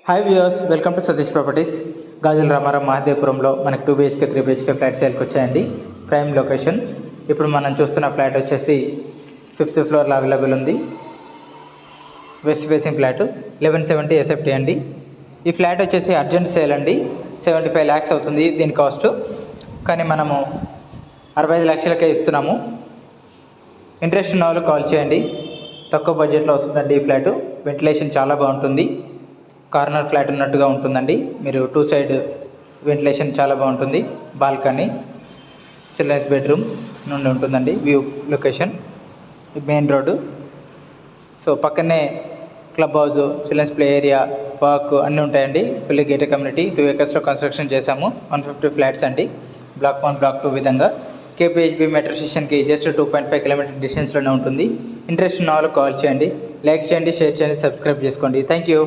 Hi viewers, welcome to Satish properties. Gajula Ramarao మహదేవపురంలో మనకు 2 BHK 3 BHK flat సేల్కి వచ్చాయండి. Prime location. ఇప్పుడు మనం చూస్తున్న ఫ్లాట్ వచ్చేసి 5th ఫ్లోర్లో అవైలబుల్ ఉంది. వెస్ట్ ఫేసింగ్ ఫ్లాట్ 1170 SFT అండి. ఈ ఫ్లాట్ వచ్చేసి అర్జెంట్ సేల్ అండి. 75 lakhs అవుతుంది దీని కాస్ట్. కానీ మనము 65 లక్షలకే ఇస్తున్నాము. ఇంట్రెస్ట్ ఉన్న వాళ్ళు కాల్ చేయండి. తక్కువ బడ్జెట్లో వస్తుందండి ఈ ఫ్లాటు. వెంటిలేషన్ చాలా బాగుంటుంది. కార్నర్ ఫ్లాట్ ఉన్నట్టుగా ఉంటుందండి. మీరు 2 సైడ్ వెంటిలేషన్ చాలా బాగుంటుంది. బాల్కనీ, చిల్డ్రన్స్ బెడ్రూమ్ నుండి ఉంటుందండి. View location, main road. So పక్కనే club house, children's play area, park అన్నీ ఉంటాయండి. Fully gated community. 2 acres construction చేశాము. 150 ఫ్లాట్స్ అండి. బ్లాక్ 1, బ్లాక్ 2 విధంగా. KPHB మెట్రో స్టేషన్కి జస్ట్ 2.5 కిలోమీటర్ డిస్టెన్స్లోనే ఉంటుంది. ఇంట్రెస్ట్ ఉన్న వాళ్ళు కాల్ చేయండి. లైక్ చేయండి, షేర్ చేయండి, సబ్స్క్రైబ్ చేసుకోండి. Thank you.